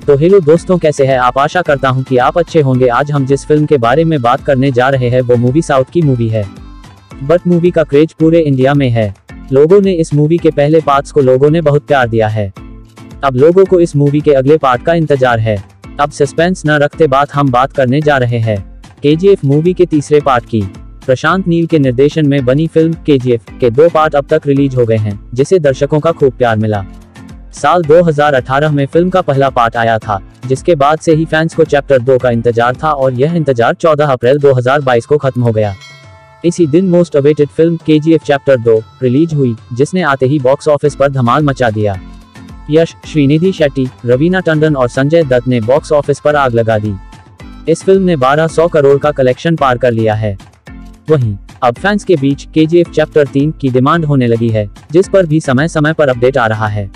तो हेलो दोस्तों, कैसे हैं आप? आशा करता हूं कि आप अच्छे होंगे। आज हम जिस फिल्म के बारे में बात करने जा रहे हैं वो मूवी साउथ की मूवी है। बट मूवी का क्रेज पूरे इंडिया में है। लोगों ने इस मूवी के पहले पार्ट्स को लोगों ने बहुत प्यार दिया है। अब लोगों को इस मूवी के अगले पार्ट का इंतजार है। अब सस्पेंस न रखते हम बात करने जा रहे हैं KGF मूवी के तीसरे पार्ट की। प्रशांत नील के निर्देशन में बनी फिल्म KGF के 2 पार्ट अब तक रिलीज हो गए हैं, जिसे दर्शकों का खूब प्यार मिला। साल 2018 में फिल्म का पहला पार्ट आया था, जिसके बाद से ही फैंस को चैप्टर 2 का इंतजार था और यह इंतजार 14 अप्रैल 2022 को खत्म हो गया। इसी दिन most awaited film KGF chapter 2 release हुई, जिसने आते ही बॉक्स ऑफिस पर धमाल मचा दिया। यश, श्रीनिधि शेट्टी, रवीना टंडन और संजय दत्त ने बॉक्स ऑफिस पर आग लगा दी। इस फिल्म ने 1200 करोड़ का कलेक्शन पार कर लिया है। वहीं अब फैंस के बीच KGF चैप्टर 3 की डिमांड होने लगी है, जिस पर भी समय समय पर अपडेट आ रहा है।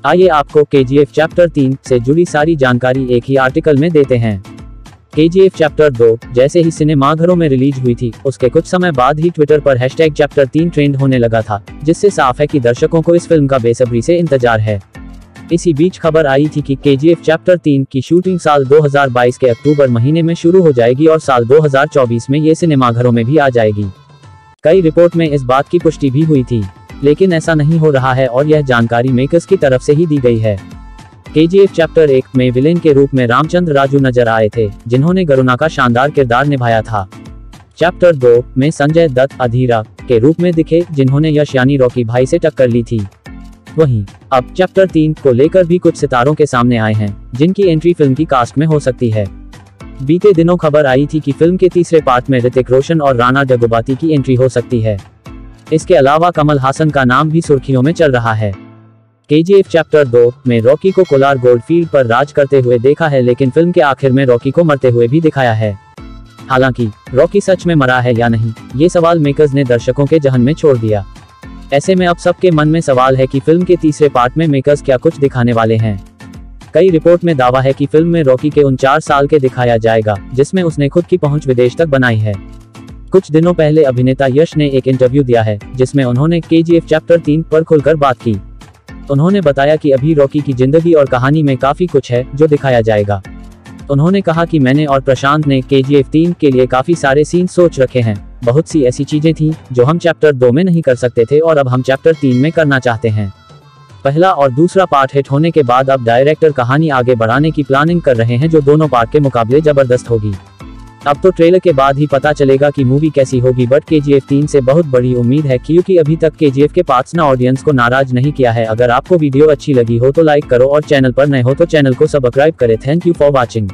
आइए आपको KGF चैप्टर 3 से जुड़ी सारी जानकारी एक ही आर्टिकल में देते हैं। KGF चैप्टर 2 जैसे ही सिनेमाघरों में रिलीज हुई थी, उसके कुछ समय बाद ही ट्विटर पर हैशटैग चैप्टर 3 ट्रेंड होने लगा था, जिससे साफ है कि दर्शकों को इस फिल्म का बेसब्री से इंतजार है। इसी बीच खबर आई थी कि KGF चैप्टर 3 की शूटिंग साल 2022 के अक्टूबर महीने में शुरू हो जाएगी और साल 2024 में ये सिनेमाघरों में भी आ जाएगी। कई रिपोर्ट में इस बात की पुष्टि भी हुई थी, लेकिन ऐसा नहीं हो रहा है और यह जानकारी मेकर्स की तरफ से ही दी गई है। KGF चैप्टर 1 में विलेन के रूप में रामचंद्र राजू नजर आए थे, जिन्होंने गरुणा का शानदार किरदार निभाया था। चैप्टर 2 में संजय दत्त अधीरा के रूप में दिखे, जिन्होंने यश यानी रॉकी भाई से टक्कर ली थी। वहीं अब चैप्टर 3 को लेकर भी कुछ सितारों के सामने आए हैं, जिनकी एंट्री फिल्म की कास्ट में हो सकती है। बीते दिनों खबर आई थी कि फिल्म के तीसरे पार्ट में ऋतिक रोशन और राणा डग्गुबाती की एंट्री हो सकती है। इसके अलावा कमल हासन का नाम भी सुर्खियों में चल रहा है। KGF चैप्टर 2 में रॉकी को कोलार गोल्डफील्ड पर राज करते हुए देखा है, लेकिन फिल्म के आखिर में रॉकी को मरते हुए भी दिखाया है। हालांकि रॉकी सच में मरा है या नहीं, ये सवाल मेकर्स ने दर्शकों के जहन में छोड़ दिया। ऐसे में अब सबके मन में सवाल है कि फिल्म के तीसरे पार्ट में मेकर्स क्या कुछ दिखाने वाले हैं। कई रिपोर्ट में दावा है कि फिल्म में रॉकी के 49 साल के दिखाया जाएगा, जिसमें उसने खुद की पहुंच विदेश तक बनाई है। कुछ दिनों पहले अभिनेता यश ने एक इंटरव्यू दिया है, जिसमें उन्होंने KGF चैप्टर 3 पर खुलकर बात की। उन्होंने बताया कि अभी रॉकी की जिंदगी और कहानी में काफी कुछ है जो दिखाया जाएगा। उन्होंने कहा कि मैंने और प्रशांत ने KGF 3 के लिए काफी सारे सीन सोच रखे हैं। बहुत सी ऐसी चीजें थी जो हम चैप्टर 2 में नहीं कर सकते थे और अब हम चैप्टर 3 में करना चाहते हैं। पहला और दूसरा पार्ट हिट होने के बाद अब डायरेक्टर कहानी आगे बढ़ाने की प्लानिंग कर रहे हैं, जो दोनों पार्ट के मुकाबले जबरदस्त होगी। अब तो ट्रेलर के बाद ही पता चलेगा कि मूवी कैसी होगी, बट KGF 3 से बहुत बड़ी उम्मीद है, क्योंकि अभी तक KGF के पार्ट्स ने ऑडियंस को नाराज नहीं किया है। अगर आपको वीडियो अच्छी लगी हो तो लाइक करो और चैनल पर नए हो तो चैनल को सब्सक्राइब करें। Thank you for watching.